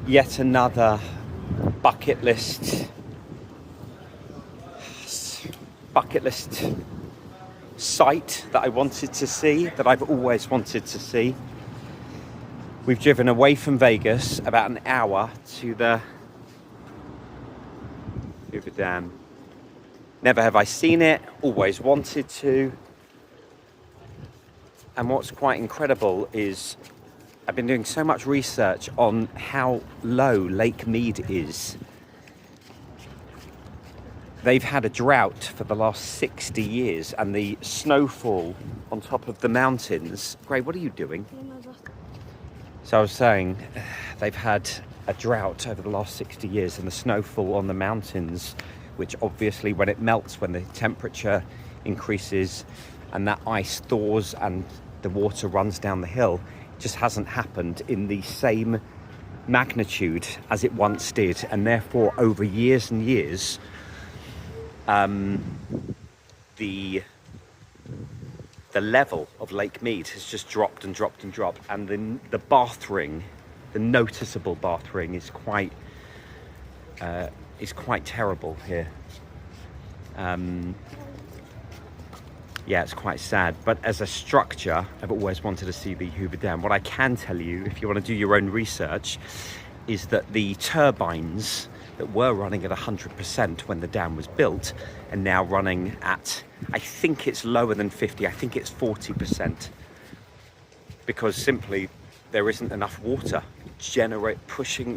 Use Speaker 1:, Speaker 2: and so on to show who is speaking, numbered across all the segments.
Speaker 1: Yet another bucket list site that I wanted to see, that I've always wanted to see. We've driven away from Vegas about an hour to the Hoover Dam. Never have I seen it, always wanted to. And what's quite incredible is I've been doing so much research on how low Lake Mead is. They've had a drought for the last 60 years, and the snowfall on top of the mountains. Gray, what are you doing? So I was saying, they've had a drought over the last 60 years, and the snowfall on the mountains, which obviously when it melts, when the temperature increases and that ice thaws and the water runs down the hill, just hasn't happened in the same magnitude as it once did. And therefore, over years and years, the level of Lake Mead has just dropped and dropped and dropped, and the bath ring, the noticeable bath ring, is quite terrible here. Yeah, it's quite sad. But as a structure, I've always wanted to see the Hoover Dam. What I can tell you, if you want to do your own research, is that the turbines that were running at 100% when the dam was built are now running at, I think it's lower than 50, I think it's 40%. Because simply there isn't enough water pushing,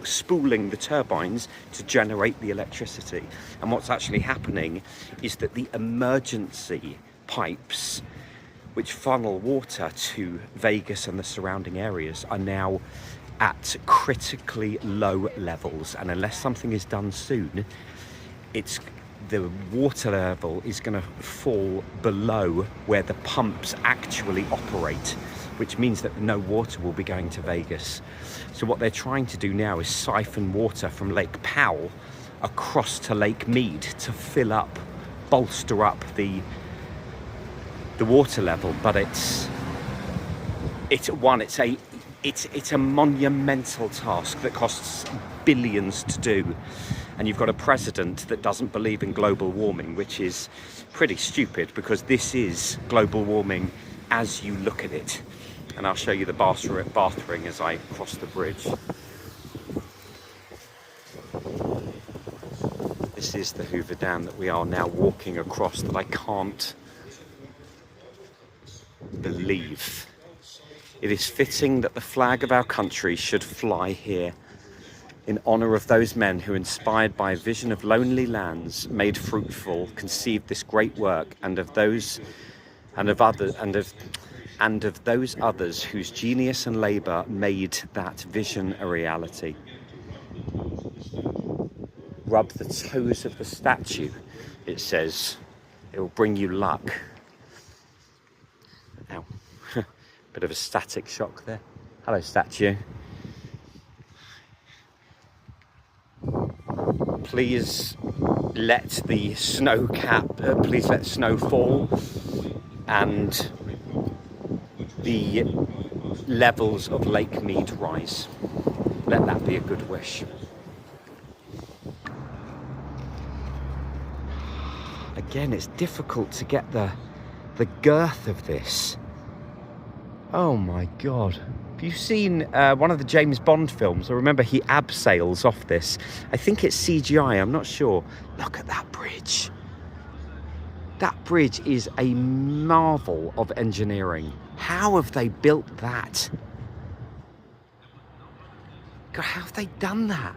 Speaker 1: spooling the turbines to generate the electricity. And what's actually happening is that the emergency pipes which funnel water to Vegas and the surrounding areas are now at critically low levels, and unless something is done soon, the water level is going to fall below where the pumps actually operate, which means that no water will be going to Vegas. So what they're trying to do now is siphon water from Lake Powell across to Lake Mead to bolster up the water level. But it's a monumental task that costs billions to do. And you've got a president that doesn't believe in global warming, which is pretty stupid, because this is global warming as you look at it. And I'll show you the bath ring as I cross the bridge. This is the Hoover Dam that we are now walking across, that I can't believe. It is fitting that the flag of our country should fly here in honour of those men who, inspired by a vision of lonely lands made fruitful, conceived this great work, and of those others whose genius and labour made that vision a reality. Rub the toes of the statue, it says. It will bring you luck. Ow. Bit of a static shock there. Hello, statue. Please let the snow fall, and the levels of Lake Mead rise. Let that be a good wish. Again, it's difficult to get the girth of this. Oh my God. Have you seen one of the James Bond films? I remember he abseils off this. I think it's CGI, I'm not sure. Look at that bridge. That bridge is a marvel of engineering. How have they built that? God, how have they done that?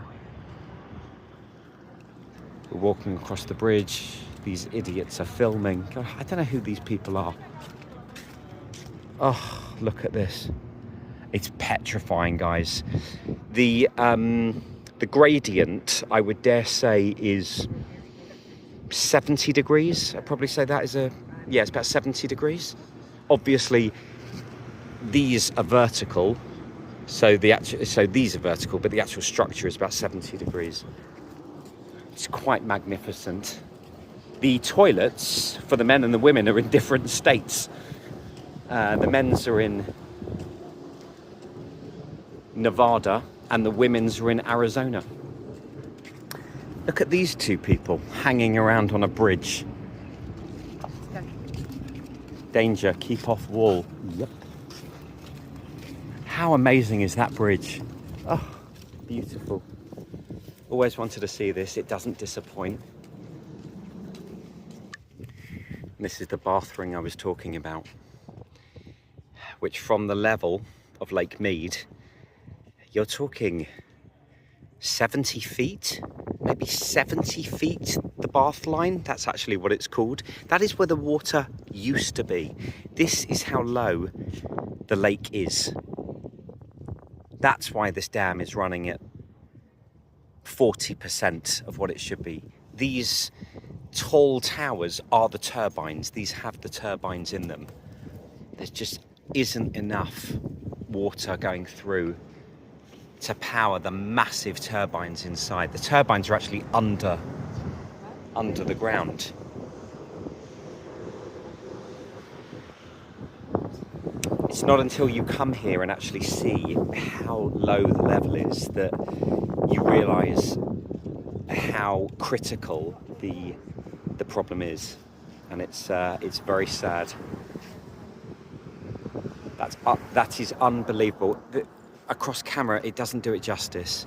Speaker 1: We're walking across the bridge. These idiots are filming. God, I don't know who these people are. Oh, look at this. It's petrifying, guys. The gradient, I would dare say, is 70 degrees. I'd probably say that is it's about 70 degrees. Obviously, these are vertical. So these are vertical, but the actual structure is about 70 degrees. It's quite magnificent. The toilets for the men and the women are in different states. The men's are in Nevada and the women's are in Arizona. Look at these two people hanging around on a bridge. Danger, keep off wall. Yep. How amazing is that bridge? Oh, beautiful. Always wanted to see this. It doesn't disappoint. This is the bath ring I was talking about, which from the level of Lake Mead, you're talking 70 feet, maybe 70 feet, the bath line. That's actually what it's called. That is where the water used to be. This is how low the lake is. That's why this dam is running at 40% of what it should be. These tall towers are the turbines. These have the turbines in them. There just isn't enough water going through to power the massive turbines inside. The turbines are actually under the ground. It's not until you come here and actually see how low the level is that you realise how critical the problem is, and it's very sad. That is unbelievable. Across camera, it doesn't do it justice,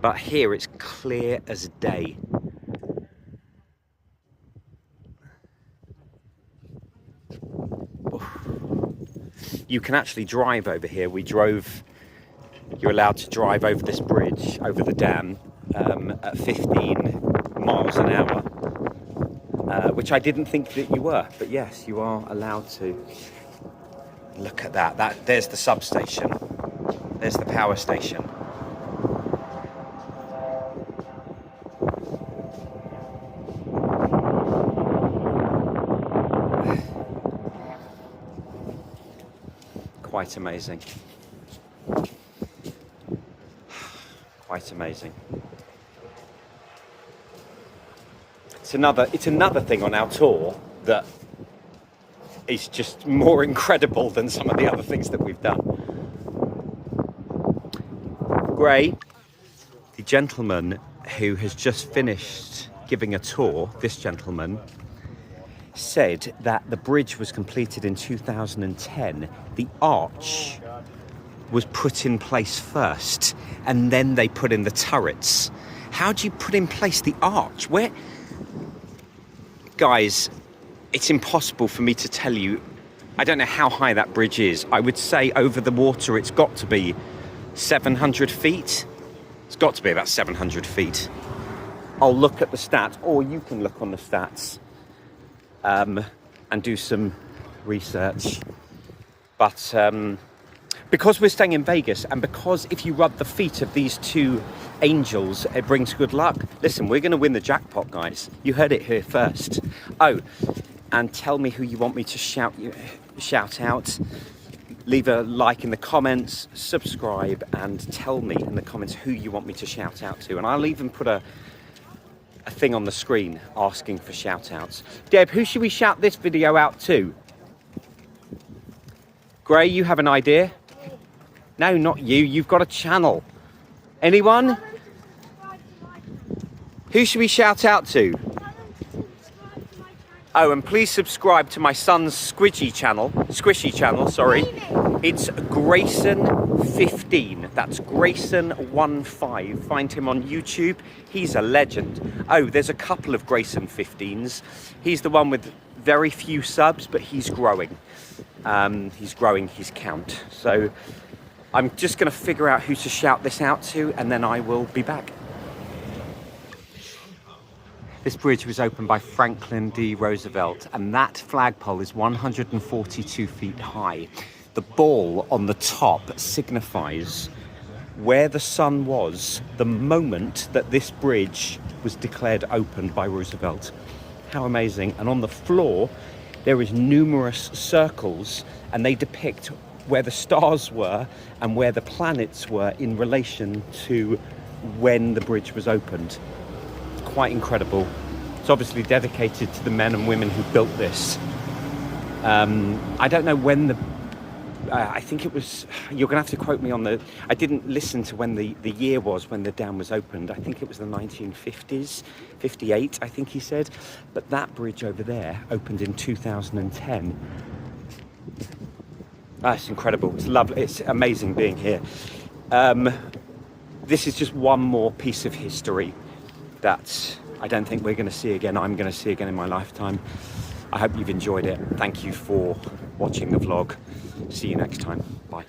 Speaker 1: but here it's clear as day. You can actually drive over here. You're allowed to drive over this bridge, over the dam, at 15 miles an hour, which I didn't think that you were, but yes, you are allowed to. Look at that. There's the substation. There's the power station. Quite amazing. Quite amazing. It's another thing on our tour that is just more incredible than some of the other things that we've done. Gray, the gentleman who has just finished giving a tour, this gentleman, said that the bridge was completed in 2010. The arch was put in place first, and then they put in the turrets. How do you put in place the arch? Where? Guys, it's impossible for me to tell you. I don't know how high that bridge is. I would say over the water it's got to be 700 feet. It's got to be about 700 feet. I'll look at the stats, or you can look on the stats and do some research. But because we're staying in Vegas, and because if you rub the feet of these two angels, it brings good luck. Listen, we're going to win the jackpot, guys. You heard it here first. Oh, and tell me who you want me to shout out. Leave a like in the comments, subscribe, and tell me in the comments who you want me to shout out to. And I'll even put a thing on the screen asking for shout outs. Deb, who should we shout this video out to? Gray, you have an idea? No, not you. You've got a channel. Anyone? Who should we shout out to? Oh, and please subscribe to my son's squishy channel, sorry. It's Grayson15. That's Grayson15. Find him on YouTube. He's a legend. Oh, there's a couple of Grayson15s. He's the one with very few subs, but he's growing. He's growing his count. So I'm just going to figure out who to shout this out to, and then I will be back. This bridge was opened by Franklin D. Roosevelt, and that flagpole is 142 feet high. The ball on the top signifies where the sun was the moment that this bridge was declared open by Roosevelt. How amazing. And on the floor, there is numerous circles, and they depict where the stars were and where the planets were in relation to when the bridge was opened. Quite incredible. It's obviously dedicated to the men and women who built this. I don't know when I think it was, you're going to have to quote me on the, I didn't listen to when the year was when the dam was opened. I think it was the 1950s, 58, I think he said. But that bridge over there opened in 2010. That's incredible. It's lovely. It's amazing being here. This is just one more piece of history that I don't think we're going to see again. I'm going to see again in my lifetime. I hope you've enjoyed it. Thank you for watching the vlog. See you next time. Bye.